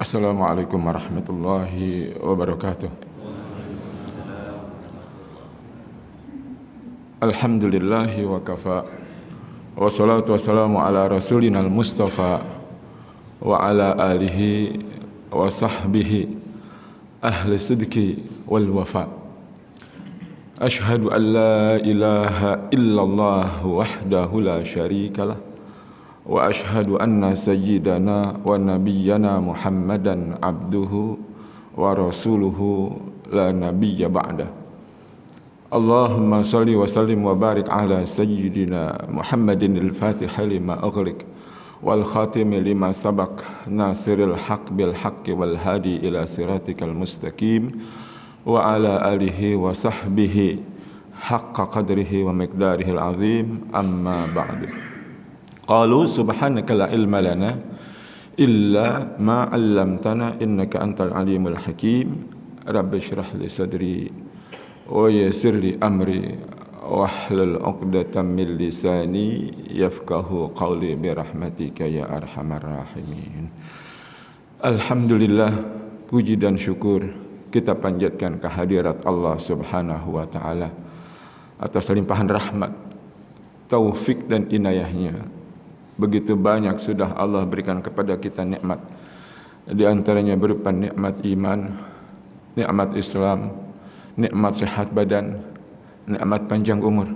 Assalamualaikum warahmatullahi wabarakatuh. Alhamdulillahi wa kafa. Wassalatu wassalamu ala rasulinal mustafa wa ala alihi wa sahbihi ahli sidki wal wafa. Ashhadu an la ilaha illallah wahdahu la syarikalah wa ashhadu anna sayyidana wa nabiyyana Muhammadan abduhu wa rasuluhu la nabiyya ba'dah. Allahumma salli wa sallim wa barik ala sayyidina Muhammadin al-Fatihah lima ughliq wal khatimi lima sabaq nasiril haqq bil haqqi wal hadi ila siratikal mustaqim wa ala alihi wa sahbihi haqqa qadrihi wa miqdarihil azim, amma ba'du. Qalu subhanaka la ilma lana illa ma 'allamtana innaka antal alimul hakim. Rabbi shrah li sadri wa yassir li amri wahlul 'uqdatam min lisani yafqahu qawli bi rahmatika ya arhamar rahimin. Alhamdulillah, puji dan syukur kita panjatkan kehadirat Allah Subhanahu wa taala atas limpahan rahmat, taufik dan inayahnya. Begitu banyak sudah Allah berikan kepada kita nikmat. Di antaranya berupa nikmat iman, nikmat Islam, nikmat sehat badan, nikmat panjang umur,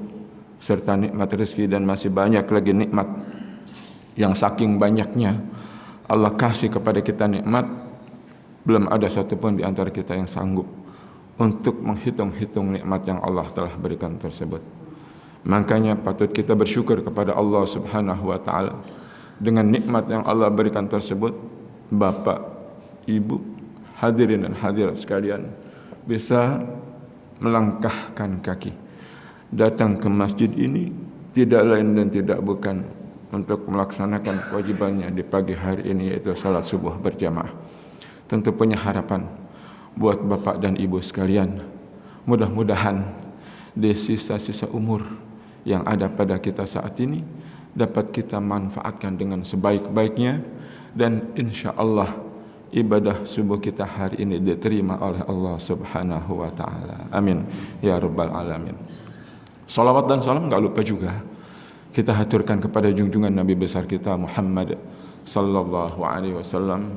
serta nikmat rezeki, dan masih banyak lagi nikmat yang saking banyaknya Allah kasih kepada kita nikmat, belum ada satupun di antara kita yang sanggup untuk menghitung-hitung nikmat yang Allah telah berikan tersebut. Makanya patut kita bersyukur kepada Allah Subhanahu wa taala dengan nikmat yang Allah berikan tersebut. Bapak, Ibu, hadirin dan hadirat sekalian, bisa melangkahkan kaki datang ke masjid ini tidak lain dan tidak bukan untuk melaksanakan kewajibannya di pagi hari ini, yaitu salat subuh berjamaah. Tentu punya harapan buat Bapak dan Ibu sekalian, mudah-mudahan di sisa-sisa umur yang ada pada kita saat ini dapat kita manfaatkan dengan sebaik-baiknya, dan insya Allah ibadah subuh kita hari ini diterima oleh Allah Subhanahu wa taala. Amin ya rabbal alamin. Salawat dan salam enggak lupa juga kita haturkan kepada junjungan Nabi besar kita Muhammad sallallahu alaihi wasallam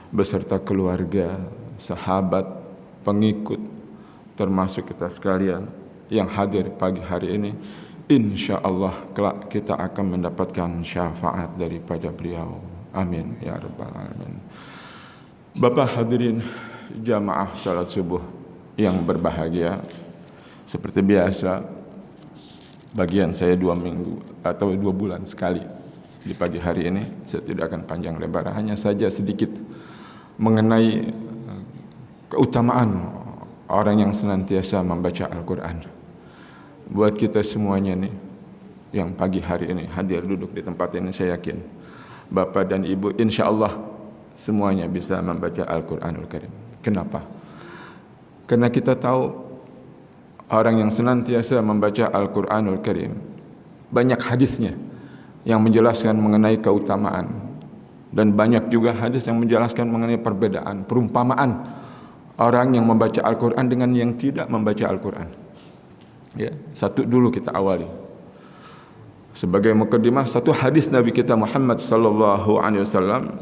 beserta keluarga, sahabat, pengikut, termasuk kita sekalian yang hadir pagi hari ini. Insya Allah kelak kita akan mendapatkan syafaat daripada beliau. Amin ya rabbal alamin. Bapak hadirin jamaah salat subuh yang berbahagia, seperti biasa bagian saya 2 minggu atau 2 bulan sekali di pagi hari ini. Saya tidak akan panjang lebar, hanya saja sedikit mengenai keutamaan orang yang senantiasa membaca Al-Quran. Buat kita semuanya nih yang pagi hari ini hadir duduk di tempat ini, saya yakin Bapak dan Ibu insya Allah semuanya bisa membaca Al-Quranul Karim. Kenapa? Karena kita tahu orang yang senantiasa membaca Al-Quranul Karim banyak hadisnya yang menjelaskan mengenai keutamaan, dan banyak juga hadis yang menjelaskan mengenai perbedaan, perumpamaan orang yang membaca Al-Quran dengan yang tidak membaca Al-Quran. Ya, satu dulu kita awali. Sebagai mukaddimah, satu hadis Nabi kita Muhammad sallallahu alaihi wasallam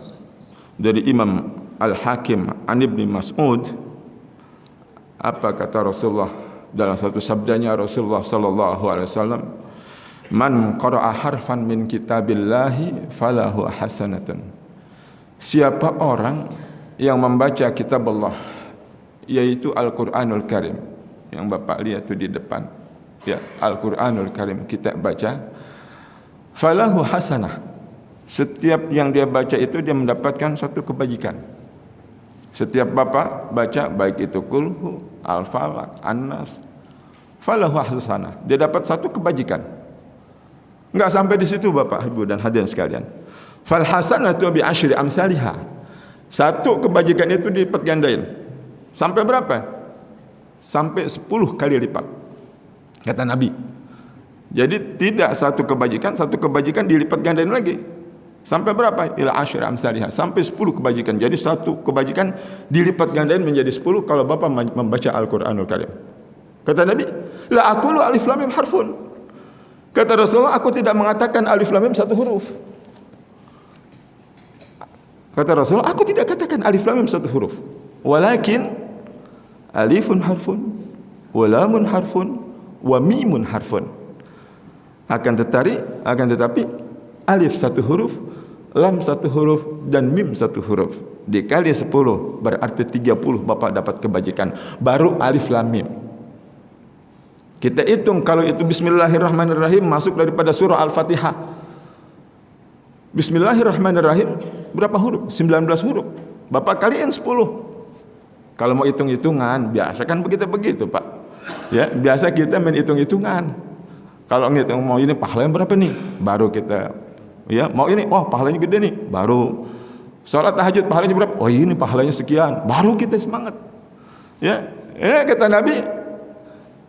dari Imam Al-Hakim an Ibnu Mas'ud. Apa kata Rasulullah dalam satu sabdanya Rasulullah sallallahu alaihi wasallam? Man qara'a harfan min kitabillahi falahu hasanatun. Siapa orang yang membaca kitab Allah, yaitu Al-Qur'anul Karim, yang Bapak lihat itu di depan. Ya, Al-Quranul Karim kita baca, falahu hasanah. Setiap yang dia baca itu dia mendapatkan satu kebajikan. Setiap Bapak baca, baik itu Qul, Al-Falaq, An-Nas, falahu hasanah, dia dapat satu kebajikan. Enggak sampai di situ Bapak, Ibu dan hadirin sekalian. Fal hasanatu bi asyri amsalihha. Satu kebajikan itu dilipat gandain. Sampai berapa? Sampai 10 kali lipat, kata Nabi. Jadi tidak satu kebajikan dilipat gandain lagi. Sampai berapa? Ila asyri amsalihha, sampai 10 kebajikan. Jadi satu kebajikan dilipat gandain menjadi 10 kalau Bapak membaca Al-Qur'anul Karim. Kata Nabi, la aqulu alif lam mim harfun. Kata Rasulullah, aku tidak mengatakan alif lam mim satu huruf. Kata Rasulullah, aku tidak katakan alif lam mim satu huruf. Walakin alifun harfun, wa lamun harfun, wa mimun harfun. Akan tetapi alif satu huruf, lam satu huruf, dan mim satu huruf. Dikali 10 berarti 30 Bapak dapat kebajikan. Baru alif lam mim. Kita hitung kalau itu bismillahirrahmanirrahim masuk daripada surah Al-Fatihah. Bismillahirrahmanirrahim berapa huruf? 19 huruf. Bapak kaliin 10. Kalau mau hitung-hitungan, biasa kan begitu Pak. Ya, biasa kita main hitung-hitungan. Kalau ngitung mau ini pahalanya berapa nih? Baru kita ya, mau ini, wah pahalanya gede nih. Baru salat tahajud pahalanya berapa? Oh ini pahalanya sekian. Baru kita semangat. Ya, ini kata Nabi,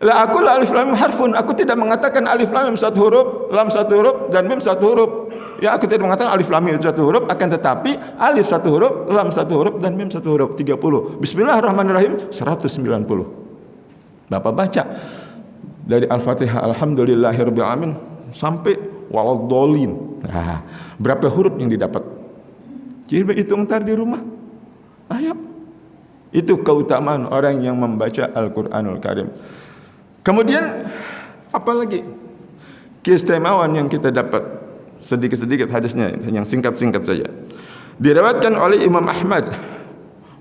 la aqulu alif lam mim harfun. Aku tidak mengatakan alif lam mim satu huruf, lam satu huruf, dan mim satu huruf. Ya, aku tidak mengatakan alif lam mim satu huruf, akan tetapi alif satu huruf, lam satu huruf, dan mim satu huruf. 30. Bismillahirrahmanirrahim 190. Bapak baca dari Al-Fatihah alhamdulillahirabbil alamin sampai waladdallin. Nah, berapa huruf yang didapat? Coba hitung ntar di rumah. Ayo. Itu keutamaan orang yang membaca Al-Qur'anul Karim. Kemudian apa lagi keistimewaan yang kita dapat? Sedikit-sedikit hadisnya yang singkat-singkat saja. Diriwayatkan oleh Imam Ahmad,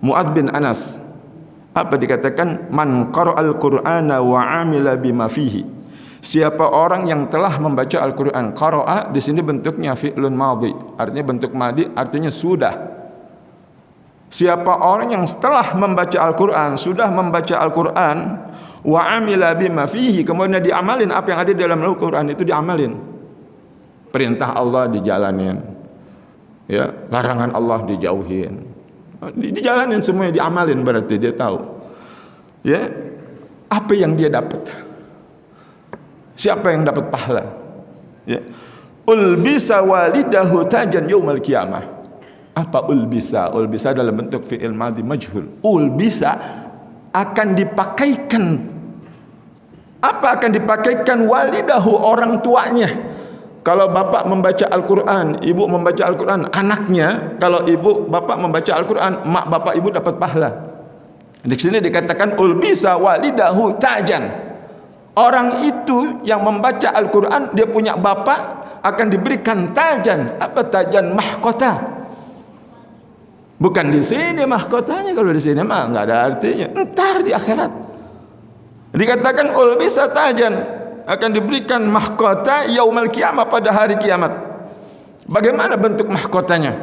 Mu'adz bin Anas. Apa dikatakan? Man qara'al Qur'ana wa 'amila bima fihi. Siapa orang yang telah membaca Al-Qur'an. Qara'a di sini bentuknya fi'lun madhi, artinya bentuk madhi, artinya sudah. Siapa orang yang setelah membaca Al-Qur'an, sudah membaca Al-Qur'an, wa 'amila bima fihi, kemudian diamalin apa yang ada di dalam Al-Qur'an itu diamalin. Perintah Allah dijalanin. Ya, larangan Allah dijauhin. Dijalanin semuanya, diamalin, berarti dia tahu. Ya, apa yang dia dapat? Siapa yang dapat pahala? Ya. Ulbisa walidahu tajan yaumal qiyamah. Apa ulbisa? Ulbisa dalam bentuk fi'il madhi majhul. Ulbisa akan dipakaikan. Apa akan dipakaikan? Walidahu, orang tuanya. Kalau bapak membaca Al-Quran, ibu membaca Al-Quran, anaknya, kalau ibu bapak membaca Al-Quran, mak bapak ibu dapat pahala. Di sini dikatakan ulbisa walidahu tajan. Orang itu yang membaca Al-Quran, dia punya bapak, akan diberikan tajan. Apa tajan? Mahkota. Bukan di sini mahkotanya, kalau di sini mah nggak ada artinya. Ntar di akhirat dikatakan ulbisa tajan, akan diberikan mahkota yaumal qiyamah, pada hari kiamat. Bagaimana bentuk mahkotanya?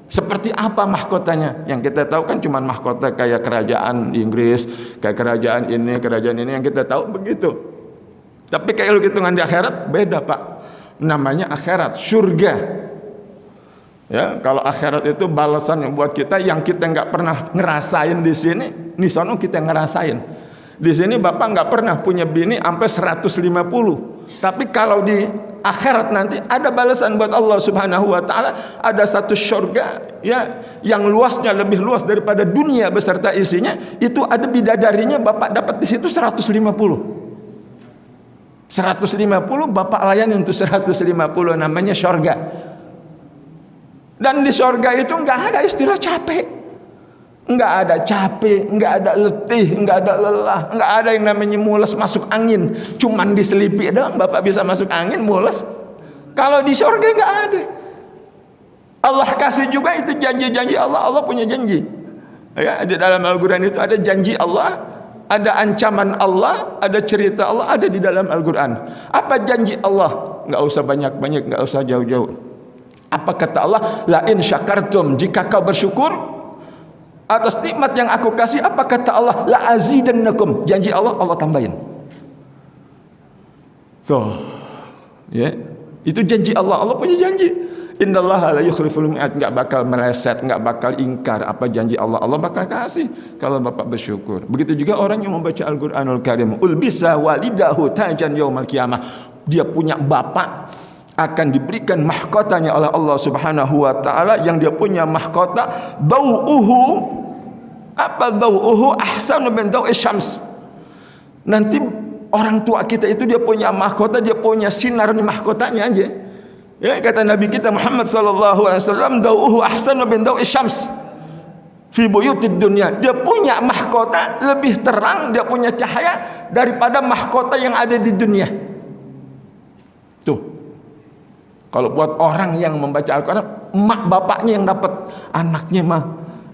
Seperti apa mahkotanya? Yang kita tahu kan cuma mahkota kayak kerajaan Inggris, kayak kerajaan ini yang kita tahu begitu. Tapi kalau hitungan di akhirat beda Pak. Namanya akhirat, surga. Ya, kalau akhirat itu balasan yang buat kita yang kita nggak pernah ngerasain di sini, di sana kita ngerasain. Di sini bapak nggak pernah punya bini sampai 150. Tapi kalau di akhirat nanti ada balasan buat Allah Subhanahu wa taala, ada satu surga ya yang luasnya lebih luas daripada dunia beserta isinya, itu ada bidadarinya, bapak dapat di situ 150. 150 bapak layani untuk 150, namanya surga. Dan di surga itu nggak ada istilah capek. Enggak ada capek, enggak ada letih, enggak ada lelah, enggak ada yang namanya mules masuk angin. Cuman diselipi doang bapak bisa masuk angin mules. Kalau di surga enggak ada. Allah kasih juga itu janji-janji Allah. Allah punya janji. Ya, di dalam Al-Qur'an itu ada janji Allah, ada ancaman Allah, ada cerita Allah, ada di dalam Al-Qur'an. Apa janji Allah? Enggak usah banyak-banyak, enggak usah jauh-jauh. Apa kata Allah? La in syakartum, jika kau bersyukur atas nikmat yang aku kasih, apa kata Allah? La azidannakum, janji Allah, Allah tambahin. Tuh, ya, itu janji Allah. Allah punya janji. Innallaha la yukhliful mi'ad, enggak bakal meleset, enggak bakal ingkar apa janji Allah. Allah bakal kasih kalau bapak bersyukur. Begitu juga orang yang membaca Al-Qur'anul Karim. Ulbisa walidahu tajan yaumal qiyamah. Dia punya bapak, akan diberikan mahkotanya oleh Allah Subhanahu wa taala, yang dia punya mahkota dau'uhu, apa dau'uhu ahsanu min dau'i syams. Nanti orang tua kita itu dia punya mahkota, dia punya sinar di mahkotanya aja. Ya, kata Nabi kita Muhammad sallallahu alaihi wasallam, dau'uhu ahsanu min dau'i syams fi buyutid dunya. Dia punya mahkota lebih terang, dia punya cahaya daripada mahkota yang ada di dunia. Tuh. Kalau buat orang yang membaca Al-Quran, mak bapaknya yang dapat, anaknya mah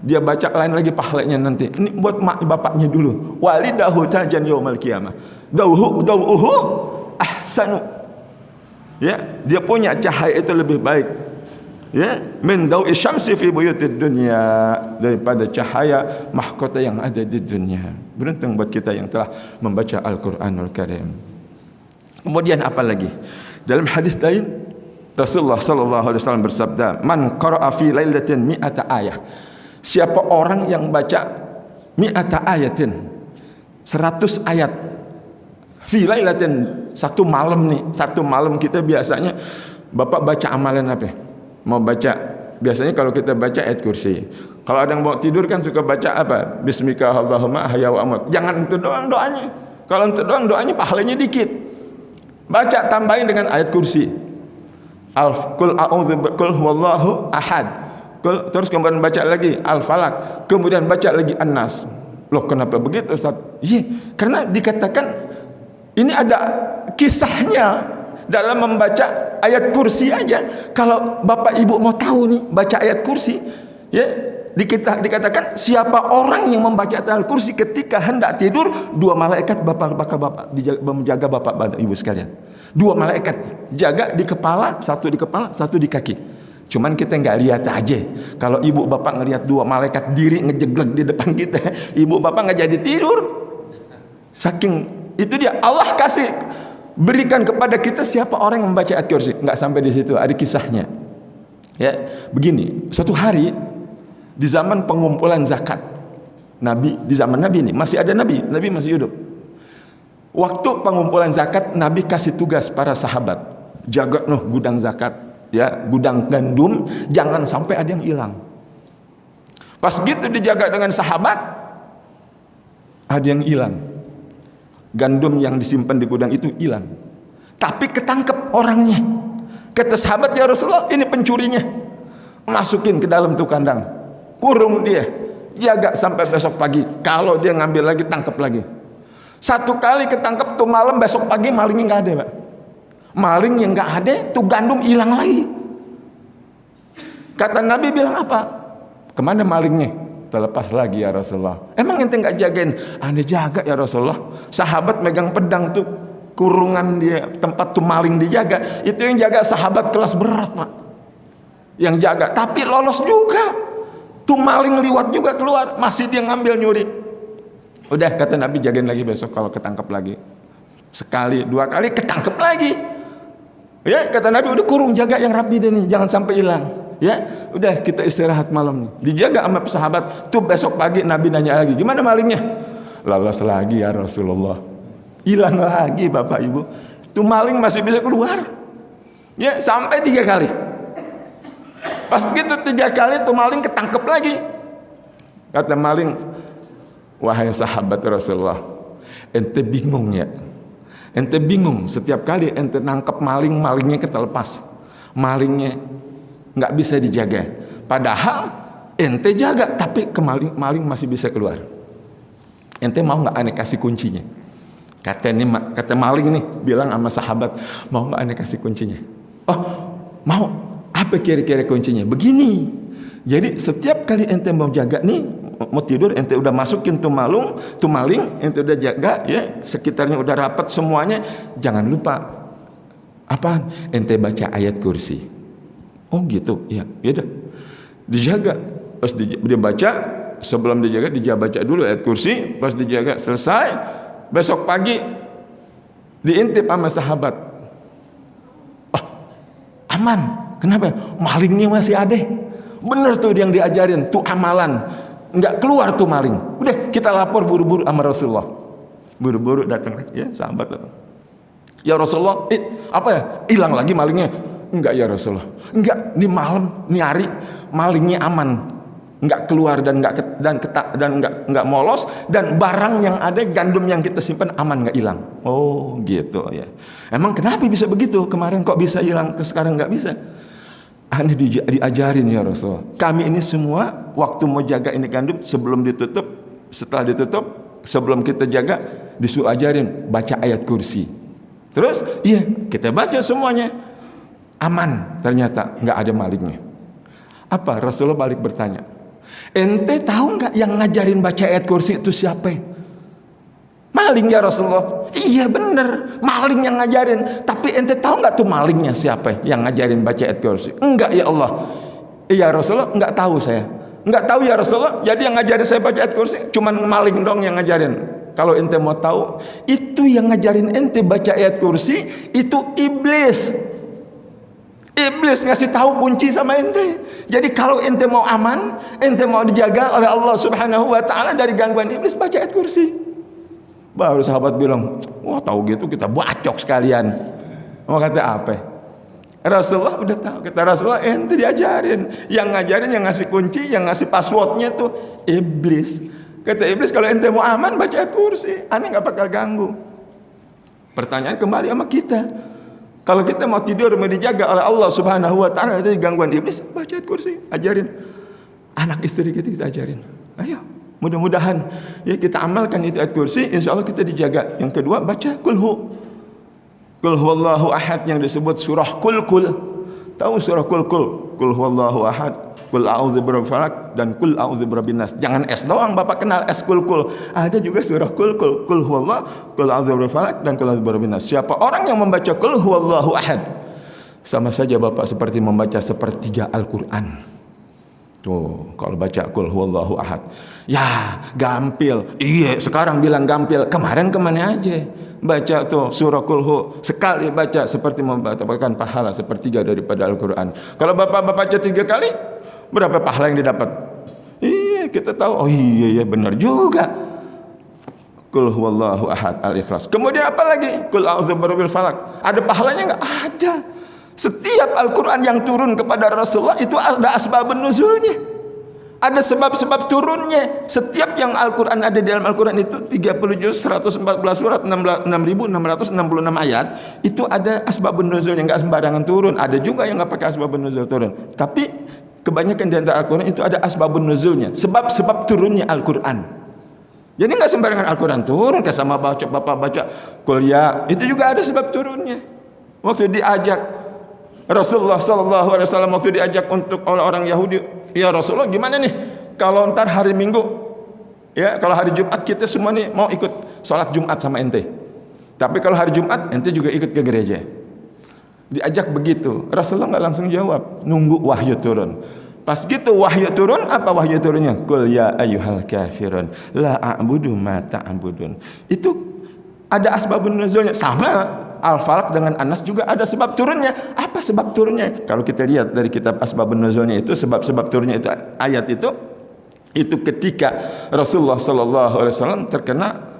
dia baca lain lagi pahalanya nanti. Ini buat mak bapaknya dulu. Walidahu tajan yaumal qiyamah. Dau'uhu ahsanu. Ya, dia punya cahaya itu lebih baik. Ya, min dau'i syamsi fi buyutid dunya, daripada cahaya mahkota yang ada di dunia. Beruntung buat kita yang telah membaca Al-Qur'anul Karim. Kemudian apa lagi? Dalam hadis lain Rasulullah sallallahu alaihi wasallam bersabda, "Man qara'a fi lailatin mi'ata ayah." Siapa orang yang baca mi'ata ayatin, 100 ayat. Fi lailatin, satu malam nih, satu malam kita biasanya Bapak baca amalan apa? Mau baca, biasanya kalau kita baca ayat kursi. Kalau ada yang mau tidur kan suka baca apa? Bismika Allahumma ahya wa amut. Jangan itu doang doanya. Kalau itu doang doanya pahalanya dikit. Baca tambahin dengan ayat kursi. Kul a'udzu kul huwallahu ahad. Terus kemudian baca lagi Al-Falaq, kemudian baca lagi An-Nas. Loh, kenapa begitu Ustaz? Iya, karena dikatakan ini ada kisahnya dalam membaca ayat kursi aja. Kalau Bapak Ibu mau tahu nih baca ayat kursi, ya, dikatakan siapa orang yang membaca ayat kursi ketika hendak tidur, 2 malaikat bapak menjaga Bapak Ibu sekalian. 2 malaikat jaga di kepala, satu di kaki. Cuman kita nggak lihat aja. Kalau ibu bapak ngelihat 2 malaikat diri ngejeglek di depan kita, ibu bapak nggak jadi tidur. Saking itu dia Allah kasih berikan kepada kita siapa orang yang membaca ayat kursi. Nggak sampai di situ, ada kisahnya. Ya, begini. Suatu hari di zaman pengumpulan zakat, Nabi di zaman Nabi ini masih ada Nabi masih hidup. Waktu pengumpulan zakat, Nabi kasih tugas para sahabat, jaga gudang zakat, ya, gudang gandum, jangan sampai ada yang hilang. Pas gitu dijaga dengan sahabat, ada yang hilang. Gandum yang disimpan di gudang itu hilang. Tapi ketangkep orangnya. Kata sahabat, ya Rasulullah, ini pencurinya. Masukin ke dalam tuh kandang, kurung dia, jaga sampai besok pagi. Kalau dia ngambil lagi, tangkap lagi. Satu kali ketangkep tuh malam, besok pagi malingnya nggak ada, Pak. Maling yang nggak ada, tuh gandum hilang lagi. Kata Nabi bilang apa? Kemana malingnya? Terlepas lagi ya Rasulullah. Emang ente nggak jagain? Anda jaga ya Rasulullah. Sahabat megang pedang tuh, kurungan dia, tempat tuh maling dijaga. Itu yang jaga sahabat kelas berat, Pak. Yang jaga, tapi lolos juga. Tuh maling liwat juga keluar, masih dia ngambil nyuri. Udah, kata Nabi, jagain lagi besok kalau ketangkep lagi. Sekali, 2 kali ketangkep lagi. Ya, kata Nabi, udah kurung, jaga yang rapi deh nih, jangan sampai hilang. Ya, udah kita istirahat malam nih. Dijaga sama sahabat. Tuh besok pagi Nabi nanya lagi, gimana malingnya? Lolos lagi ya Rasulullah. Hilang lagi Bapak Ibu. Tuh maling masih bisa keluar. Ya, sampai 3 kali. Pas gitu 3 kali tuh maling ketangkep lagi. Kata maling, wahai sahabat Rasulullah, ente bingung ya? Ente bingung setiap kali ente nangkep maling, malingnya ketelepas, malingnya nggak bisa dijaga. Padahal ente jaga, tapi maling masih bisa keluar. Ente mau nggak ane kasih kuncinya? Kata maling nih bilang sama sahabat, mau nggak ane kasih kuncinya? Oh, mau. Apa kira-kira kuncinya? Begini. Jadi setiap kali ente mau jaga nih, mau tidur, ente udah masukin tuh maling, ente udah jaga, ya, sekitarnya udah rapat semuanya. Jangan lupa, apaan? Ente baca ayat kursi. Oh gitu, ya, udah. Dijaga. Pas dia baca, sebelum dijaga, dia baca dulu ayat kursi. Pas dijaga selesai, besok pagi diintip sama sahabat. Oh, aman. Kenapa? Malingnya masih ada. Bener tuh yang diajarin, tuh amalan. Nggak keluar tuh maling. Udah, kita lapor buru-buru sama Rasulullah. Buru-buru datang, ya, sahabat datang. Ya Rasulullah, apa ya? Hilang lagi malingnya. Enggak ya Rasulullah. Enggak, ini malam, ini hari malingnya aman. Enggak keluar dan enggak molos, dan barang yang ada, gandum yang kita simpan aman, enggak hilang. Oh, gitu ya. Emang kenapa bisa begitu? Kemarin kok bisa hilang, sekarang enggak bisa? Ini diajarin ya Rasulullah. Kami ini semua waktu mau jaga ini gandum, sebelum ditutup, setelah ditutup, sebelum kita jaga, disuruh ajarin baca ayat kursi. Terus, iya, kita baca semuanya. Aman, ternyata nggak ada malingnya. Apa? Rasulullah balik bertanya, ente tahu nggak yang ngajarin baca ayat kursi itu siapa? Maling ya Rasulullah. Iya bener, maling yang ngajarin. Tapi ente tahu nggak tuh malingnya siapa yang ngajarin baca ayat kursi? Enggak ya Allah. Iya Rasulullah, nggak tahu saya. Nggak tahu ya Rasulullah. Jadi yang ngajarin saya baca ayat kursi cuman maling dong yang ngajarin. Kalau ente mau tahu, itu yang ngajarin ente baca ayat kursi itu iblis. Iblis ngasih tahu kunci sama ente. Jadi kalau ente mau aman, ente mau dijaga oleh Allah Subhanahu wa taala dari gangguan iblis, baca ayat kursi. Baru sahabat bilang, wah tahu gitu kita bacok sekalian. Mau kata apa? Rasulullah udah tahu. Kata Rasulullah, ente diajarin. Yang ngajarin, yang ngasih kunci, yang ngasih passwordnya tuh iblis. Kata iblis, kalau ente mau aman baca ayat kursi, aneh nggak bakal ganggu. Pertanyaan kembali sama kita. Kalau kita mau tidur mau dijaga oleh Allah Subhanahu wa taala dari gangguan iblis, baca ayat kursi, ajarin. Anak istri kita ajarin. Ayo, mudah-mudahan ya kita amalkan itu ayat kursi, insyaallah kita dijaga. Yang kedua, baca kulhu. Qul huwallahu ahad yang disebut surah Kul. Tahu surah Kul? Qul huwallahu ahad, Qul a'udzu birabbil falaq, dan Qul a'udzu birabbin nas. Jangan S doang, Bapak kenal S Kul. Ada juga surah Kul huwallahu, Qul a'udzu birabbil falaq, dan Qul a'udzu birabbin nas. Siapa orang yang membaca Qul huwallahu ahad, sama saja Bapak seperti membaca sepertiga Al-Qur'an. Tuh, kalau baca Qul huwallahu ahad. Ya, gampil. Iya, sekarang bilang gampil. Kemarin kemana aja? Baca tuh surah Qul hu, sekali baca seperti mendapatkan pahala sepertiga daripada Al-Qur'an. Kalau Bapak baca 3 kali, berapa pahala yang didapat? Iya, kita tahu. Oh iya benar juga. Qul huwallahu ahad, Al-Ikhlas. Kemudian apa lagi? Qul a'udzu birabbil falaq. Ada pahalanya enggak? Ada. Setiap Al-Qur'an yang turun kepada Rasulullah itu ada asbabun nuzulnya. Ada sebab-sebab turunnya. Setiap yang Al-Quran ada di dalam Al-Quran itu 30 juz, 114 surat, 6.666 ayat. Itu ada asbabun nuzulnya, enggak sembarangan turun. Ada juga yang enggak pakai asbabun nuzul turun. Tapi kebanyakan di antara Al-Quran itu ada asbabun nuzulnya, sebab-sebab turunnya Al-Quran. Jadi enggak sembarangan Al-Quran turun, kayak sama Bapak baca kuliah, itu juga ada sebab turunnya. Waktu diajak Rasulullah SAW, waktu diajak untuk oleh orang Yahudi, ya Rasulullah gimana nih kalau ntar hari Minggu, ya kalau hari Jumat kita semua nih mau ikut sholat Jumat sama ente, tapi kalau hari Jumat ente juga ikut ke gereja. Diajak begitu, Rasulullah nggak langsung jawab, nunggu wahyu turun. Pas gitu wahyu turun, apa wahyu turunnya? Qul ya ayyuhal kafirun la a'budu ma ta'budun. Itu ada asbabun nuzulnya. Sama Al-Falaq dengan An-Nas juga ada sebab turunnya. Apa sebab turunnya? Kalau kita lihat dari kitab asbabun nuzulnya itu, sebab-sebab turunnya itu ayat itu ketika Rasulullah SAW terkena,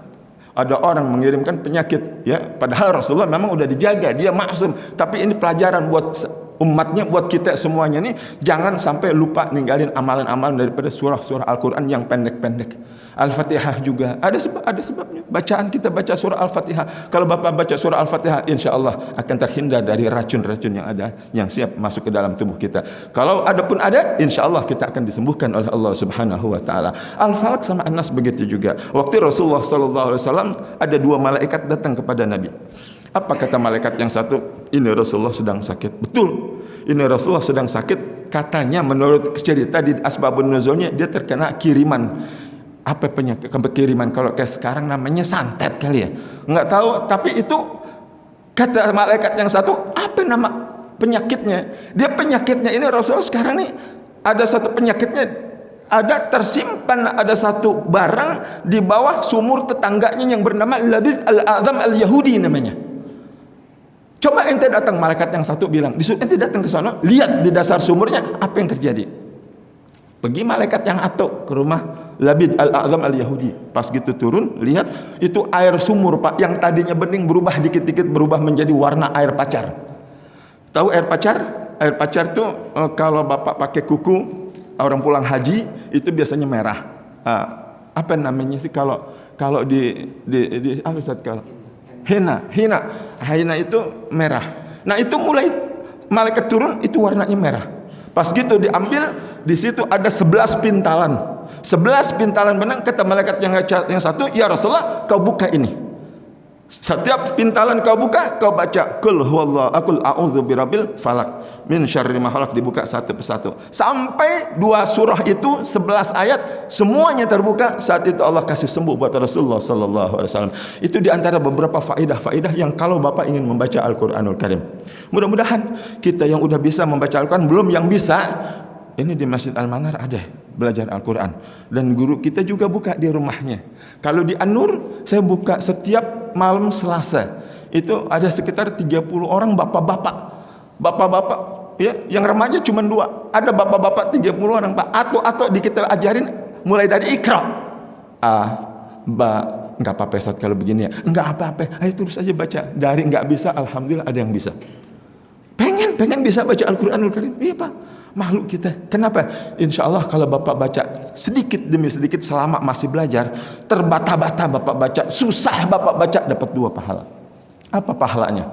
ada orang mengirimkan penyakit, ya padahal Rasulullah memang udah dijaga, dia maksum. Tapi ini pelajaran buat umatnya, buat kita semuanya nih, jangan sampai lupa ninggalin amalan-amalan daripada surah-surah Al-Quran yang pendek-pendek. Al-Fatihah juga ada sebabnya. Bacaan kita baca surah Al-Fatihah. Kalau Bapak baca surah Al-Fatihah, insya Allah akan terhindar dari racun-racun yang ada, yang siap masuk ke dalam tubuh kita. Kalau ada pun ada, insya Allah kita akan disembuhkan oleh Allah Subhanahu wa taala. Al-Falaq sama An-Nas begitu juga. Waktu Rasulullah SAW ada 2 malaikat datang kepada Nabi. Apa kata malaikat yang satu? Ini Rasulullah sedang sakit. Betul, ini Rasulullah sedang sakit. Katanya menurut cerita di asbabun nuzulnya, dia terkena kiriman. Apa penyakit kiriman? Kalau kayak sekarang namanya santet kali ya, nggak tahu. Tapi itu kata malaikat yang satu, apa nama penyakitnya? Dia penyakitnya ini Rasulullah sekarang nih ada satu penyakitnya, ada tersimpan ada satu barang di bawah sumur tetangganya yang bernama Labid al-A'zam al-Yahudi namanya. Coba ente datang, malaikat yang satu bilang, disuruh ente datang ke sana, lihat di dasar sumurnya apa yang terjadi. Pergi malaikat yang satu ke rumah Labid al-A'zam al-Yahudi. Pas gitu turun, lihat itu air sumur Pak, yang tadinya bening berubah dikit-dikit berubah menjadi warna air pacar. Tahu air pacar? Air pacar tuh kalau bapak pakai kuku, orang pulang haji itu biasanya merah. Apa namanya sih kalau di apa Ustaz, kalau henna itu merah. Nah itu mulai malaikat turun itu warnanya merah. Pas gitu diambil, di situ ada 11 pintalan. 11 pintalan benang. Kata malaikat yang satu, ya Rasulullah, kau buka ini. Setiap pintalan kau buka, kau baca Qul huwallahu aqul a'udzu birabbil falaq min syarri ma khalaq, dibuka satu persatu. Sampai 2 surah itu 11 ayat semuanya terbuka. Saat itu Allah kasih sembuh buat Rasulullah sallallahu alaihi wasallam. Itu di antara beberapa faedah-faedah yang kalau Bapak ingin membaca Al-Qur'anul Karim. Mudah-mudahan kita yang udah bisa membaca Al-Qur'an, belum yang bisa, ini di Masjid Al-Manar ada belajar Al-Quran. Dan guru kita juga buka di rumahnya. Kalau di An-Nur, saya buka setiap malam Selasa. Itu ada sekitar 30 orang bapak-bapak. Bapak-bapak, ya, yang remaja cuma 2. Ada bapak-bapak 30 orang, Pak. Atau di kita ajarin mulai dari Iqra. Enggak apa-apa Ustaz kalau begini ya. Enggak apa-apa. Ayo terus aja baca. Dari enggak bisa, alhamdulillah ada yang bisa. Pengen bisa baca Al-Quranul Karim. Iya Pak. Makhluk kita. Kenapa? Insya Allah kalau Bapak baca sedikit demi sedikit selama masih belajar, terbata-bata Bapak baca, susah Bapak baca, dapat 2 pahala. Apa pahalanya?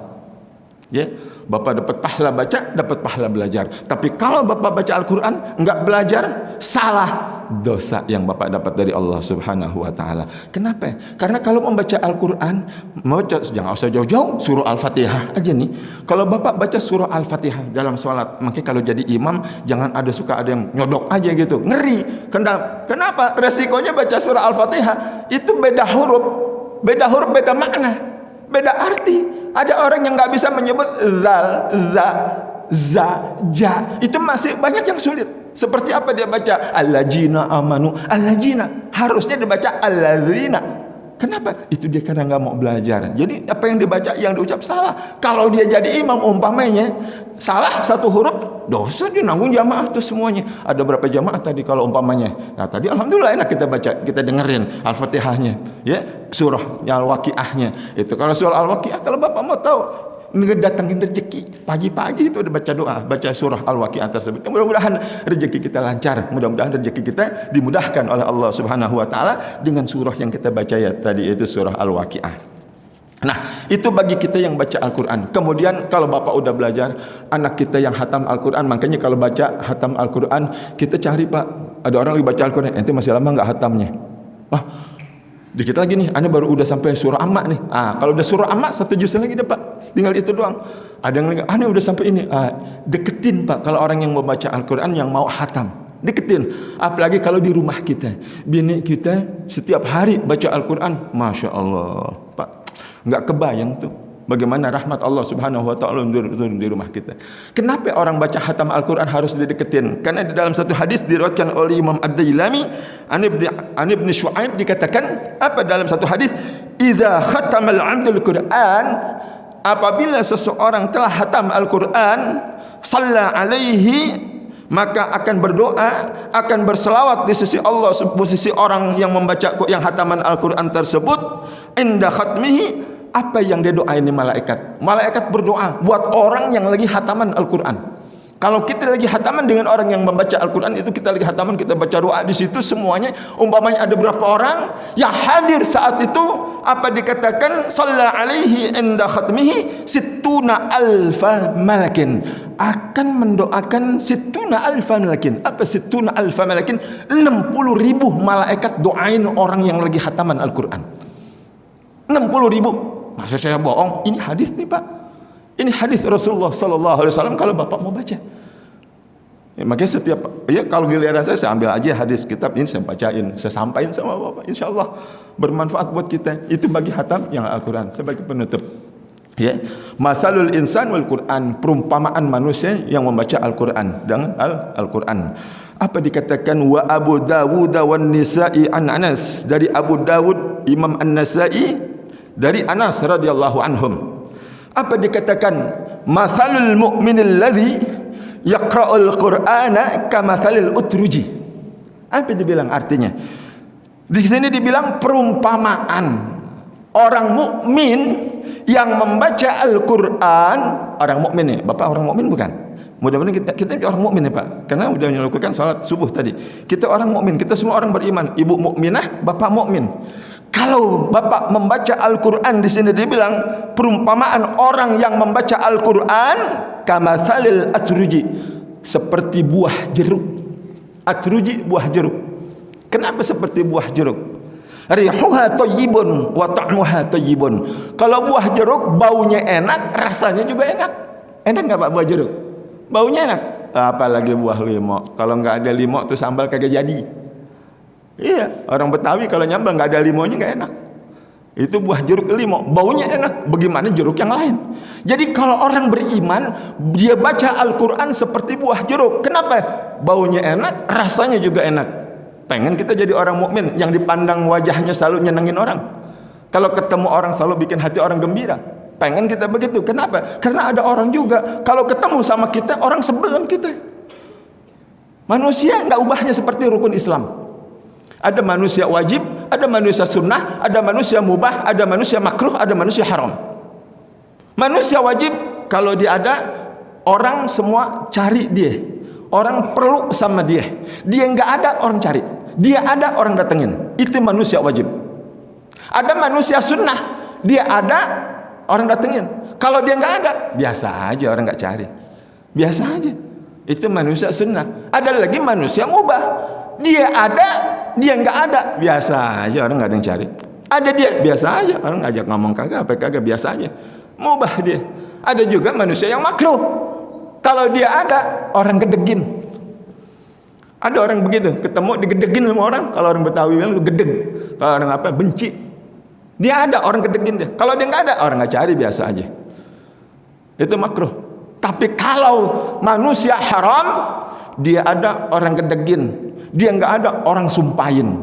Ya, Bapak dapat pahala baca, dapat pahala belajar. Tapi kalau Bapak baca Al-Quran enggak belajar, salah, dosa yang Bapak dapat dari Allah Subhanahu wa taala. Kenapa? Karena kalau membaca Al-Quran, jangan usah jauh-jauh, surah Al-Fatihah aja nih. Kalau Bapak baca surah Al-Fatihah dalam sholat, makanya kalau jadi imam jangan suka ada yang nyodok aja gitu, ngeri. Kenapa? Resikonya baca surah Al-Fatihah itu beda huruf, beda makna, beda arti. Ada orang yang nggak bisa menyebut zal, za, ja. Itu masih banyak yang sulit. Seperti apa dia baca? Alladzina amanu. Alladzina. Harusnya dibaca alladzina. Kenapa? Itu dia karena nggak mau belajar. Jadi apa yang dibaca, yang diucap salah. Kalau dia jadi imam umpamanya salah 1 huruf, dosa dia nanggung jamaah tuh semuanya. Ada berapa jamaah tadi kalau umpamanya? Nah tadi alhamdulillah enak kita baca, kita dengerin Al-Fatihahnya, ya, surah Al-Waqiahnya. Itu kalau surah Al-Waqiah, kalau Bapak mau tahu ngedatangin rezeki, pagi-pagi itu udah baca doa, baca surah Al-Waqiah tersebut. Mudah-mudahan rezeki kita lancar, mudah-mudahan rezeki kita dimudahkan oleh Allah Subhanahu wa taala dengan surah yang kita baca ya tadi, itu surah Al-Waqiah. Nah, itu bagi kita yang baca Al-Quran. Kemudian kalau Bapak udah belajar, anak kita yang hatam Al-Quran, makanya kalau baca hatam Al-Quran, kita cari Pak, ada orang lagi baca Al-Quran, ente masih lama nggak hatamnya? Dikit lagi nih, Anda baru udah sampai surah Amma nih. Kalau udah surah Amma 1 juz lagi deh Pak, tinggal itu doang. Ada yang lagi, Anda udah sampai ini. Deketin Pak, kalau orang yang mau baca Al-Quran, yang mau hatam, deketin. Apalagi kalau di rumah kita, bini kita setiap hari baca Al-Quran, Masya Allah Pak, nggak kebayang tuh bagaimana rahmat Allah Subhanahu wa taala turun di rumah kita. Kenapa orang baca hatam Al-Quran harus dideketin? Karena di dalam satu hadis diriwayatkan oleh Imam Ad-Dailami an Ibnu Syu'aib dikatakan apa dalam satu hadis, idza khatamal 'abdul Qur'an, apabila seseorang telah hatam Al-Quran, shalla alaihi, maka akan berdoa, akan berselawat di sisi Allah, posisi orang yang membaca yang hataman Al-Quran tersebut, inda khatmihi, apa yang dia doa ini malaikat. Malaikat berdoa buat orang yang lagi hataman Al-Quran. Kalau kita lagi hataman dengan orang yang membaca Al-Quran, itu kita lagi hataman, kita baca doa di situ semuanya. Umpamanya ada berapa orang yang hadir saat itu, apa dikatakan? Shalla alaihi inda khatmihi sittuna alfa malakin, akan mendoakan sittuna alfa malakin. Apa sittuna alfa malakin? 60.000 malaikat doain orang yang lagi hataman Al-Quran. 60.000. Masa saya bohong? Ini hadis nih Pak. Ini hadis Rasulullah sallallahu alaihi wasallam kalau Bapak mau baca. Ya, makanya setiap kalau giliran saya ambil aja hadis kitab ini, saya bacain, saya sampaikan sama Bapak. Insyaallah bermanfaat buat kita. Itu bagi hatam yang Al-Quran sebagai penutup. Ya, masalul insan wal Quran, perumpamaan manusia yang membaca Al-Quran dengan Al-Quran. Apa dikatakan? Wa Abu Dawud wan Nisa'i an Anas, dari Abu Dawud, Imam An-Nasa'i dari Anas radhiyallahu anhum. Apa dikatakan? Masalul mu'minil ladzi yaqra'ul Qur'ana kamatsalil utruji. Apa dibilang artinya? Di sini dibilang perumpamaan orang mukmin yang membaca Al-Quran, orang mukmin nih, Bapak orang mukmin bukan? Mudah-mudahan kita orang mukmin nih Pak, karena udah melakukan salat subuh tadi. Kita orang mukmin, kita semua orang beriman. Ibu mukminah, Bapak mukmin. Kalau Bapak membaca Al-Quran, di sini dia bilang perumpamaan orang yang membaca Al-Quran kamatsalil atruji, seperti buah jeruk. Atruji buah jeruk. Kenapa seperti buah jeruk? Rihuha thayyibun wa ta'muha thayyibun. Kalau buah jeruk baunya enak, rasanya juga enak. Enak enggak Pak buah jeruk? Baunya enak. Apalagi buah limau. Kalau enggak ada limau tuh sambal kagak jadi. Iya, orang Betawi kalau nyambal enggak ada limaunya enggak enak. Itu buah jeruk limau, baunya enak. Bagaimana jeruk yang lain? Jadi kalau orang beriman, dia baca Al-Quran seperti buah jeruk. Kenapa? Baunya enak, rasanya juga enak. Pengen kita jadi orang mukmin yang dipandang wajahnya selalu nyenengin orang. Kalau ketemu orang selalu bikin hati orang gembira. Pengen kita begitu. Kenapa? Karena ada orang juga kalau ketemu sama kita orang sebelum kita. Manusia nggak ubahnya seperti rukun Islam. Ada manusia wajib, ada manusia sunnah, ada manusia mubah, ada manusia makruh, ada manusia haram. Manusia wajib kalau dia ada, orang semua cari dia. Orang perlu sama dia. Dia nggak ada, orang cari. Dia ada, orang datengin. Itu manusia wajib. Ada manusia sunnah, dia ada, orang datengin. Kalau dia nggak ada, biasa aja, orang nggak cari. Biasa aja. Itu manusia sunnah. Ada lagi manusia mubah. Dia ada, dia nggak ada, biasa aja, orang nggak ada yang cari. Ada dia, biasa aja, orang ngajak ngomong kagak, apa kagak, biasa aja. Mubah dia. Ada juga manusia yang makruh. Kalau dia ada, orang gedegin. Ada orang begitu, ketemu digedegin sama orang. Kalau orang Betawi bilang lu gedeg. Kalau orang apa, benci. Dia ada, orang gedegin dia. Kalau dia nggak ada, orang nggak cari, biasa aja. Itu makruh. Tapi kalau manusia haram, dia ada, orang gedegin. Dia nggak ada, orang sumpahin.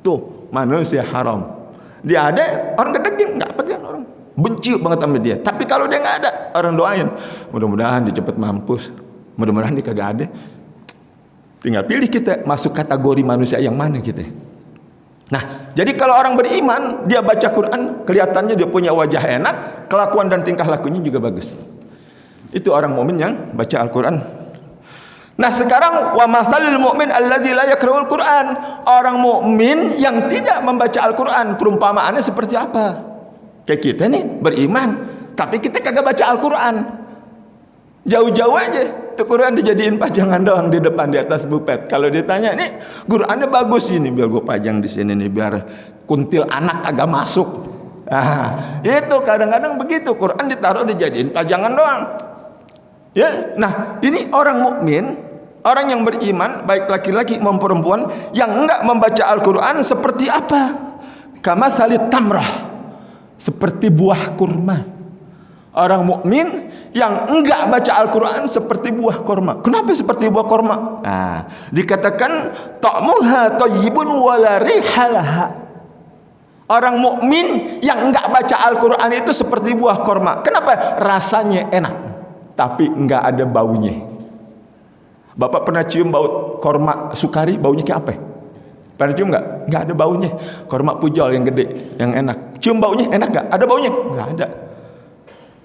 Tuh manusia haram. Dia ada, orang gedegin, nggak pegang orang. Benci banget sama dia. Tapi kalau dia nggak ada, orang doain. Mudah-mudahan dia cepat mampus. Mudah-mudahan dia kagak ada. Tinggal pilih kita masuk kategori manusia yang mana kita. Nah, jadi kalau orang beriman, dia baca Quran, kelihatannya dia punya wajah enak, kelakuan dan tingkah lakunya juga bagus. Itu orang mukmin yang baca Al-Quran. Nah sekarang wa masalul mu'min alladzi la yaqra'ul Qur'an. Orang mukmin yang tidak membaca Al-Quran, perumpamaannya seperti apa? Kayak kita nih beriman, tapi kita kagak baca Al-Quran. Jauh-jauh aja, tuh Quran dijadiin pajangan doang di depan di atas bupet. Kalau ditanya nih, Qurannya bagus ini, biar gue pajang di sini nih, biar kuntil anak kagak masuk. Ah, itu kadang-kadang begitu, Quran ditaruh dijadiin pajangan doang. Ya, nah ini orang mukmin, orang yang beriman, baik laki-laki maupun perempuan, yang enggak membaca Al-Quran seperti apa? Kamasalit tamrah, seperti buah kurma. Orang mukmin yang enggak baca Al-Quran seperti buah kurma. Kenapa seperti buah kurma? Nah, dikatakan ta'muha thayyibun wala rihalaha. Orang mukmin yang enggak baca Al-Quran itu seperti buah kurma. Kenapa? Rasanya enak, tapi enggak ada baunya. Bapak pernah cium bau kurma sukari, baunya kayak apa? Pernah cium enggak? Enggak ada baunya. Kurma pujol yang gede, yang enak. Cium baunya enak enggak? Ada baunya? Enggak ada.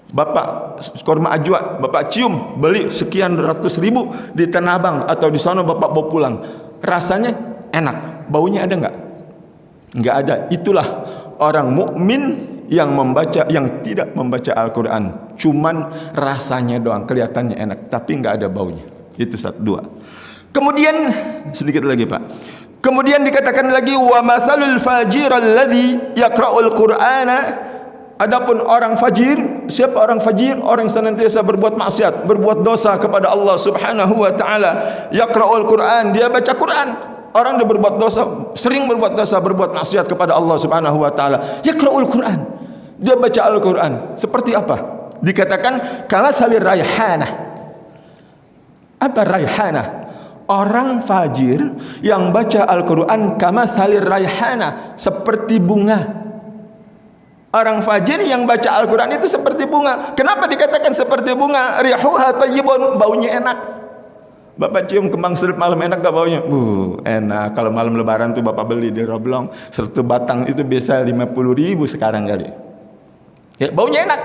Bapak kurma ajwa, Bapak cium, beli sekian ratus ribu di Tanah Abang atau di sana Bapak bawa pulang. Rasanya enak. Baunya ada enggak? Enggak ada. Itulah orang mukmin yang membaca, yang tidak membaca Al-Quran, cuman rasanya doang, kelihatannya enak, tapi nggak ada baunya. Itu satu, dua. Kemudian sedikit lagi Pak. Kemudian dikatakan lagi wa masalul fajir alladzi yaqra'ul Qur'ana. Adapun orang fajir, siapa orang fajir? Orang yang senantiasa berbuat maksiat, berbuat dosa kepada Allah Subhanahu wa taala. Yaqra'ul Qur'an, dia baca Quran. Orang dia berbuat dosa, sering berbuat dosa, berbuat maksiat kepada Allah Subhanahu wa taala. Yaqra'ul Qur'an, dia baca Al-Quran. Seperti apa? Dikatakan kala salir raihanah. Apa raihanah? Orang fajir yang baca Al-Quran kama salir raihanah, seperti bunga. Orang fajir yang baca Al-Quran itu seperti bunga. Kenapa dikatakan seperti bunga? Rihuha thayyibun, baunya enak. Bapak cium kembang serut malam, enak gak baunya? Enak. Kalau malam lebaran tuh Bapak beli di Roblong, satu batang itu biasa 50.000 sekarang kali. Ya, baunya enak,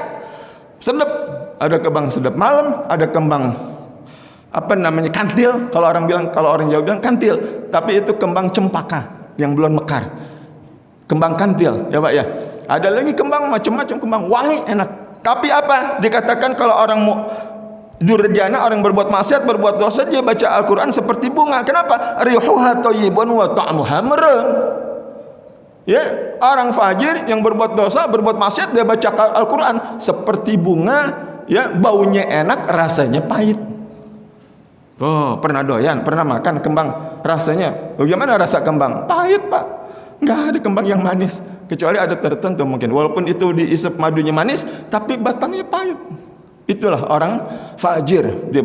sedap. Ada kembang sedap malam, ada kembang apa namanya kantil. Kalau orang Jawa bilang kantil, tapi itu kembang cempaka yang belum mekar. Kembang kantil, ya Pak ya. Ada lagi kembang macam-macam, kembang wangi enak. Tapi apa? Dikatakan kalau orang durjana, orang berbuat maksiat, berbuat dosa, dia baca Al-Quran seperti bunga. Kenapa? Rihuha thayyibun wa ta'muha marrun. Ya, orang fajir yang berbuat dosa, berbuat maksiat, dia baca Al-Quran seperti bunga, ya, baunya enak, rasanya pahit. Oh, pernah doyan, pernah makan kembang, rasanya bagaimana rasa kembang? Pahit, Pak. Nggak ada kembang yang manis, kecuali ada tertentu mungkin. Walaupun itu diisap madunya manis, tapi batangnya pahit. Itulah orang fajir, dia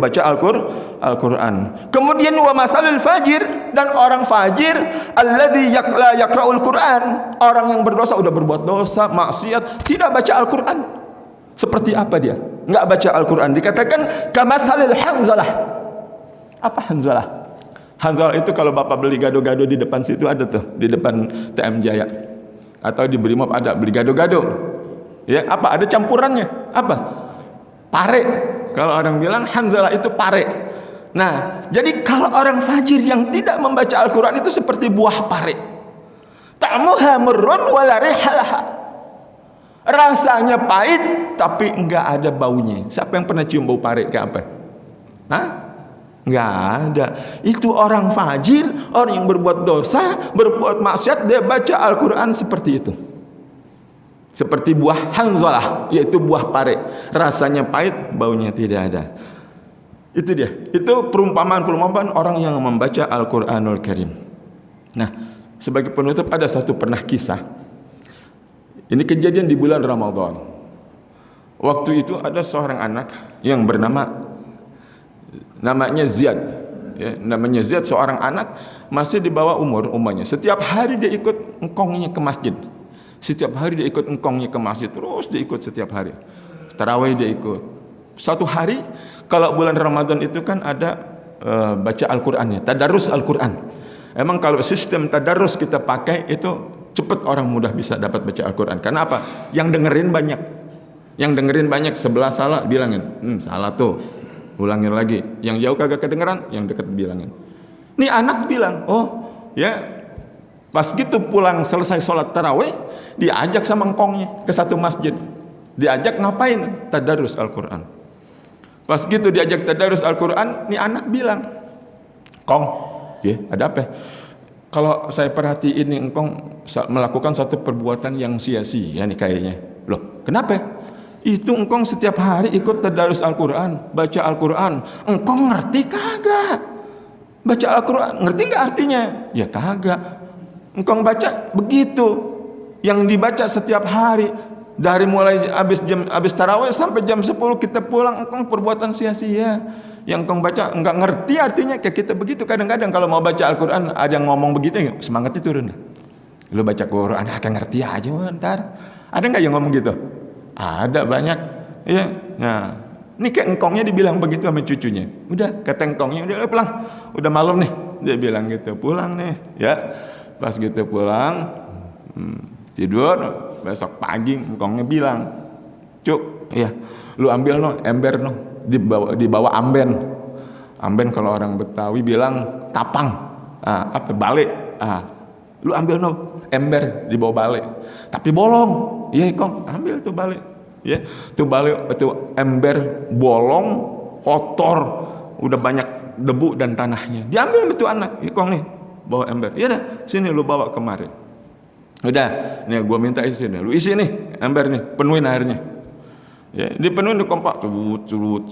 baca Al-Quran. Kemudian wa masalul fajir, dan orang fajir alladzi la yaqra'ul Quran, orang yang berdosa, udah berbuat dosa, maksiat, tidak baca Al-Quran. Seperti apa dia? Enggak baca Al-Quran. Dikatakan kamasalil hanzalah. Apa hanzalah? Hanzalah itu kalau Bapak beli gado-gado di depan situ ada tuh, di depan TM Jaya. Atau di Brimob ada beli gado-gado. Ya, apa? Ada campurannya. Apa? Pare. Kalau orang bilang hanzalah itu pare. Nah, jadi kalau orang fajir yang tidak membaca Al-Quran itu seperti buah pare. Ta'muha murrun wala rihalaha. Rasanya pahit tapi enggak ada baunya. Siapa yang pernah cium bau pare kayak apa? Hah? Enggak ada. Itu orang fajir, orang yang berbuat dosa, berbuat maksiat, dia baca Al-Quran seperti itu. Seperti buah hanzalah, yaitu buah pare. Rasanya pahit, baunya tidak ada. Itu dia. Itu perumpamaan-perumpamaan orang yang membaca Al-Quranul Karim. Nah, sebagai penutup ada satu pernah kisah. Ini kejadian di bulan Ramadan. Waktu itu ada seorang anak yang namanya Ziyad. Ya, namanya Ziyad, seorang anak masih di bawah umurnya. Setiap hari dia ikut engkongnya ke masjid. Setiap hari dia ikut engkongnya ke masjid, terus dia ikut setiap hari. Tarawih dia ikut. Satu hari, kalau bulan Ramadan itu kan ada baca Al-Qurannya, tadarus Al-Quran. Emang kalau sistem tadarus kita pakai itu cepat orang mudah bisa dapat baca Al-Quran. Karena apa? Yang dengerin banyak, sebelah salah bilangin, salah tuh, ulangin lagi. Yang jauh kagak kedengeran, yang dekat bilangin. Nih anak bilang, oh ya. Pas gitu pulang selesai sholat tarawih, diajak sama engkongnya ke satu masjid. Diajak ngapain? Tadarus Al-Quran. Pas gitu diajak tadarus Al-Quran, nih anak bilang, Kong, ya ada apa? Kalau saya perhatiin nih engkong melakukan satu perbuatan yang sia-sia nih kayaknya. Loh, kenapa? Itu engkong setiap hari ikut tadarus Al-Quran, baca Al-Quran. Engkong ngerti kagak? Baca Al-Quran, ngerti nggak artinya? Ya kagak. Engkong baca begitu, yang dibaca setiap hari dari mulai habis tarawih sampai jam 10 kita pulang, engkong perbuatan sia-sia. Yang engkong baca enggak ngerti artinya, kayak kita begitu. Kadang-kadang kalau mau baca Al-Quran ada yang ngomong begitu, semangatnya turun. Lu baca Quran, akan ngerti aja ntar. Ada nggak yang ngomong gitu? Ada banyak. Ya, nah ini kayak engkongnya dibilang begitu sama cucunya. Udah kata engkongnya, udah pulang, udah malam nih, dia bilang gitu, pulang nih, ya. Pas gitu pulang, tidur, besok pagi engkongnya bilang, Cuk, iya, lu ambil no ember no, dibawa amben. Amben kalau orang Betawi bilang tapang, apa balik. Lu ambil no ember dibawa balik, tapi bolong. Iya Kong, ambil tuh balik. Ya, tuh balik itu ember bolong, kotor, udah banyak debu dan tanahnya. Diambil itu anak, iya Kong nih. Bawa ember, iya dah, sini lu bawa kemari. Udah, nih gua minta isi nih, lu isi nih ember nih, penuhin airnya. Ya, dipenuhin di kompak, curut.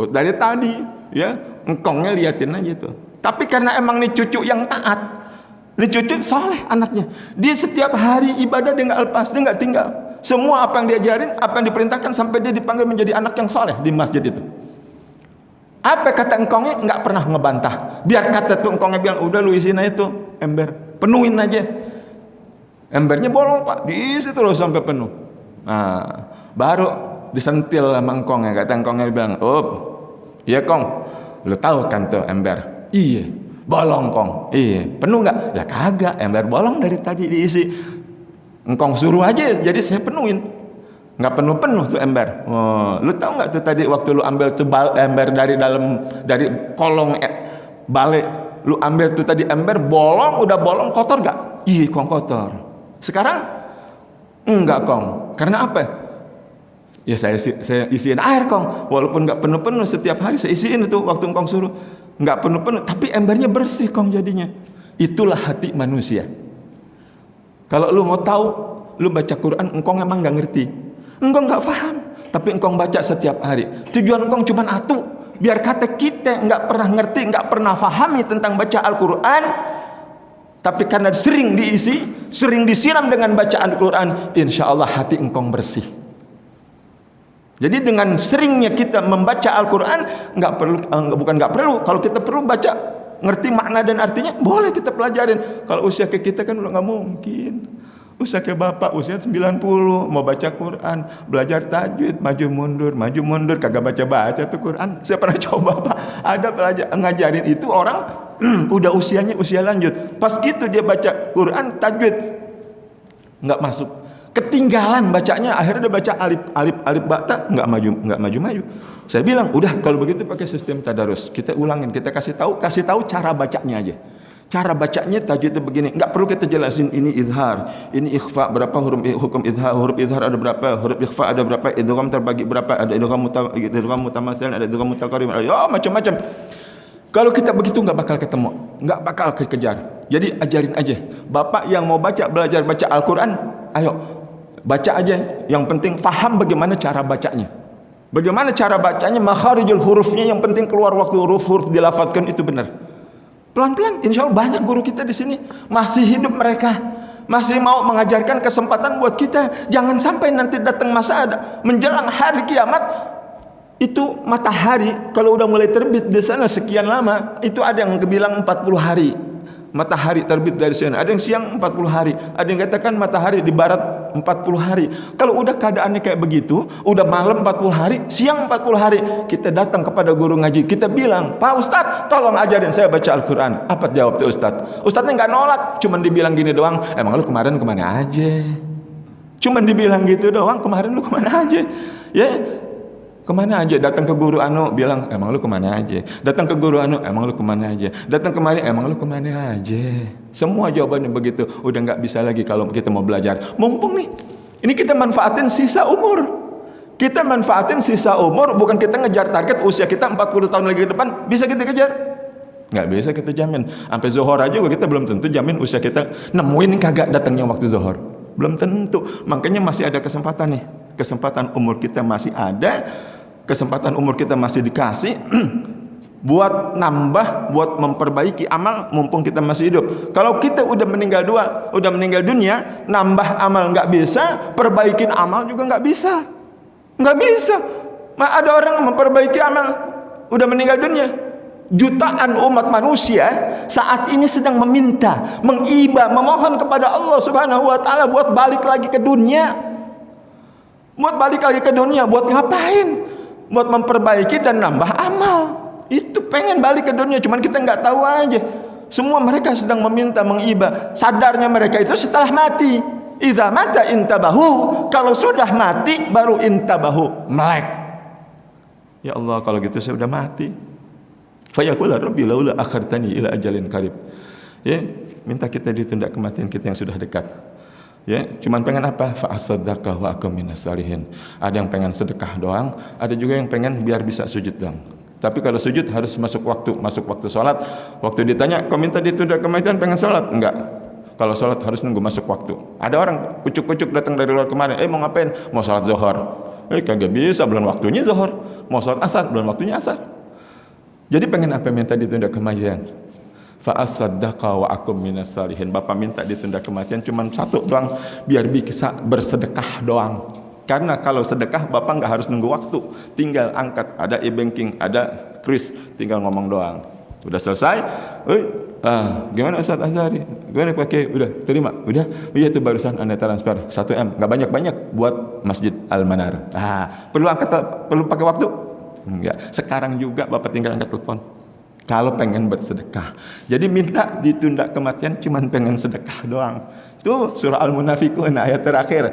Dari tadi, ya, engkongnya liatin aja tuh. Tapi karena emang nih cucu yang taat, nih cucu soleh anaknya. Dia setiap hari ibadah dia nggak lepas, dia nggak tinggal. Semua apa yang diajarin, apa yang diperintahkan sampai dia dipanggil menjadi anak yang soleh di masjid itu. Apa kata engkongnya? Nggak pernah ngebantah. Biar kata tuh engkongnya bilang, udah lu isiin aja tuh ember, penuhin aja. Embernya bolong Pak, diisi terus sampai penuh. Nah, baru disentil sama engkongnya. Kata engkongnya bilang, oh, iya Kong, lu tahu kan tuh ember? Iya, bolong Kong. Iya, penuh nggak? Ya kagak, ember bolong dari tadi diisi. Engkong suruh aja, jadi saya penuhin. Nggak penuh-penuh tuh ember. Oh, lu tahu nggak tuh tadi waktu lu ambil tuh ember dari kolong balik, lu ambil tuh tadi ember udah bolong kotor nggak? Iya, kong kotor. Sekarang enggak, kong. Karena apa? Ya saya isiin air, kong. Walaupun nggak penuh-penuh, setiap hari saya isiin itu waktu kong suruh. Nggak penuh-penuh, tapi embernya bersih, kong, jadinya. Itulah hati manusia. Kalau lu mau tahu, lu baca Quran, engkong emang nggak ngerti. Engkong nggak paham, tapi engkong baca setiap hari. Tujuan engkong cuma atu, biar kata kita nggak pernah ngerti, nggak pernah pahami tentang baca Al-Quran, tapi karena sering diisi, sering disiram dengan bacaan Al-Quran, insya Allah hati engkong bersih. Jadi dengan seringnya kita membaca Al-Quran, bukan nggak perlu, kalau kita perlu baca, ngerti makna dan artinya, boleh kita pelajarin. Kalau usia ke kita kan udah nggak mungkin. Usia ke bapak usia 90 mau baca Quran, belajar tajwid, maju mundur, kagak baca tuh Quran. Saya pernah coba, Pak, ada pelajar ngajarin itu orang udah usianya usia lanjut. Pas gitu dia baca Quran tajwid nggak masuk. Ketinggalan bacanya, akhirnya dia baca alif bata nggak maju. Saya bilang, udah kalau begitu pakai sistem tadarus. Kita ulangin, kita kasih tahu cara bacanya aja. Cara bacanya tajwid itu begini, nggak perlu kita jelasin ini izhar, ini ikhfa berapa hukum izhar, huruf izhar ada berapa, huruf ikhfa ada berapa, idgham terbagi berapa, ada idgham mutamatsil, ada idgham mutaqarrib, macam-macam. Kalau kita begitu nggak bakal ketemu, nggak bakal kekejar. Jadi ajarin aja. Bapak yang mau belajar baca Al-Quran, ayo baca aja. Yang penting faham bagaimana cara bacanya. Bagaimana cara bacanya, makharijul hurufnya, yang penting keluar waktu huruf dilafadzkan itu benar. Pelan-pelan, insya Allah banyak guru kita di sini masih hidup, mereka masih mau mengajarkan kesempatan buat kita. Jangan sampai nanti datang masa menjelang hari kiamat, itu matahari kalau udah mulai terbit di sana sekian lama, itu ada yang bilang 40 hari matahari terbit dari sana, ada yang siang 40 hari, ada yang katakan matahari di barat 40 hari. Kalau udah keadaannya kayak begitu, udah malam 40 hari, siang 40 hari, kita datang kepada guru ngaji, kita bilang, Pak Ustadz, tolong ajarin saya baca Al-Quran. Apa jawab tuh Ustadz? Ustadznya nggak nolak, cuman dibilang gini doang, emang lu kemarin kemana aja? Cuman dibilang gitu doang, kemarin lu kemana aja? Ya, kemana aja? Datang ke guru anu bilang, emang lu kemana aja? Datang ke guru anu, emang lu kemana aja? Datang kemari, emang lu kemana aja? Semua jawabannya begitu. Udah nggak bisa lagi kalau kita mau belajar. Mumpung nih, ini kita manfaatin sisa umur. Kita manfaatin sisa umur, bukan kita ngejar target usia kita 40 tahun lagi ke depan bisa kita kejar. Nggak bisa kita jamin. Sampai zuhur aja juga kita belum tentu jamin usia kita nemuin kagak datangnya waktu zuhur. Belum tentu. Makanya masih ada kesempatan nih. Kesempatan umur kita masih ada, kesempatan umur kita masih dikasih buat nambah, buat memperbaiki amal mumpung kita masih hidup. Kalau kita udah meninggal dunia, nambah amal nggak bisa, perbaikin amal juga nggak bisa. Ada orang memperbaiki amal udah meninggal dunia. Jutaan umat manusia saat ini sedang meminta, mengiba, memohon kepada Allah Subhanahu wa taala buat balik lagi ke dunia. Buat balik lagi ke dunia, buat ngapain? Buat memperbaiki dan nambah amal. Itu pengen balik ke dunia, cuman kita nggak tahu aja. Semua mereka sedang meminta, mengiba. Sadarnya mereka itu setelah mati. Idza mata intabahu. Kalau sudah mati baru intabahu, melek. Ya Allah, kalau gitu saya udah mati. Fayaqula rabbi laula akhartani ila ajalin qarib. Ya, minta kita ditunda kematian kita yang sudah dekat. Ya, cuman pengen apa? Fa asaddaqah wa akum minas salihin. Ada yang pengen sedekah doang, ada juga yang pengen biar bisa sujud doang. Tapi kalau sujud harus masuk waktu sholat. Waktu ditanya, kau minta ditunda kematian pengen sholat? Enggak. Kalau sholat harus nunggu masuk waktu. Ada orang kucuk-kucuk datang dari luar kemarin, mau ngapain? Mau sholat zuhur. Kagak bisa, belum waktunya zuhur. Mau sholat asar, belum waktunya asar. Jadi pengen apa? Minta ditunda kematian. Fa asaddaqa wa akum minas salihin. Bapak minta ditunda kematian cuma satu doang, biar bisa bersedekah doang. Karena kalau sedekah Bapak nggak harus nunggu waktu, tinggal angkat, ada e-banking, ada kris, tinggal ngomong doang. Udah selesai, gimana Ustaz Azhari? Gimana pakai? Udah terima, udah, iya itu barusan Anda transfer 1M, nggak banyak buat Masjid Al-Manar. Perlu pakai waktu? Enggak. Sekarang juga Bapak tinggal angkat telepon. Kalau pengen bersedekah, jadi minta ditunda kematian cuman pengen sedekah doang. Itu surah Al-Munafiqun ayat terakhir.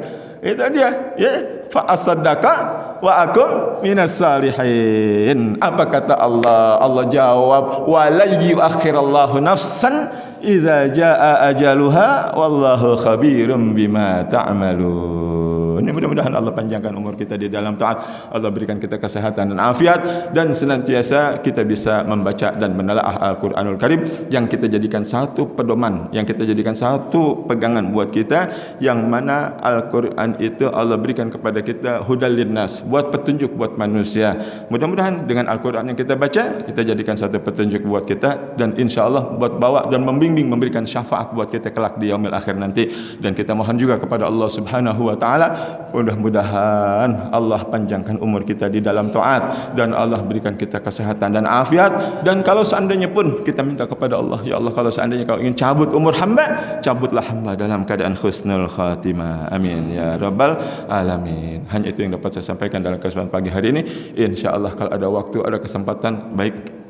Itu dia, ya. Fa asaddaqa wa akum minas salihin. Apa kata Allah? Allah jawab, wa la yuakhirallahu nafsan idza jaa ajaluha wallahu khabirum bima ta'malun. Mudah-mudahan Allah panjangkan umur kita di dalam taat. Allah berikan kita kesehatan dan afiat, dan senantiasa kita bisa membaca dan menelaah Al-Qur'anul Karim yang kita jadikan satu pedoman, yang kita jadikan satu pegangan buat kita, yang mana Al-Qur'an itu Allah berikan kepada kita hudal linnas, buat petunjuk buat manusia. Mudah-mudahan dengan Al-Qur'an yang kita baca, kita jadikan satu petunjuk buat kita, dan insya-Allah buat bawa dan membimbing, memberikan syafaat buat kita kelak di yaumil akhir nanti. Dan kita mohon juga kepada Allah Subhanahu wa taala, mudah-mudahan Allah panjangkan umur kita di dalam taat, dan Allah berikan kita kesehatan dan afiat. Dan kalau seandainya pun kita minta kepada Allah, ya Allah, kalau seandainya kau ingin cabut umur hamba, cabutlah hamba dalam keadaan husnul khatimah. Amin ya rabbal alamin. Hanya itu yang dapat saya sampaikan dalam kesempatan pagi hari ini. InsyaAllah kalau ada waktu, ada kesempatan, baik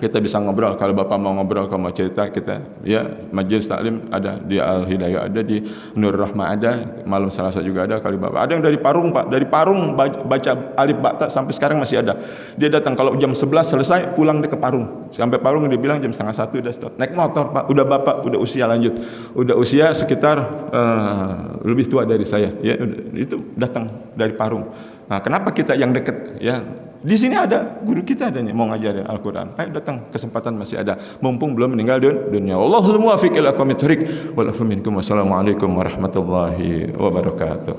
kita bisa ngobrol. Kalau Bapak mau ngobrol, kalau mau cerita, kita ya majelis taklim ada di Al Hidayah, ada di Nur Rahmah, ada malam Selasa juga ada. Kali Bapak ada yang dari Parung, Pak, dari Parung baca alif ba ta sampai sekarang masih ada. Dia datang kalau jam 11 selesai, pulang dia ke Parung, sampai Parung dia bilang jam 12:30 udah stop. Naik motor, Pak, udah Bapak udah usia lanjut, udah usia sekitar lebih tua dari saya ya, itu datang dari Parung. Nah, kenapa kita yang dekat ya? Di sini ada guru kita ada nih mau ngajarin Al-Qur'an. Ayo datang, kesempatan masih ada. Mumpung belum meninggal dunia. Wallahul muwaffiq ila aqwamit thoriq. Wassalamualaikum warahmatullahi wabarakatuh.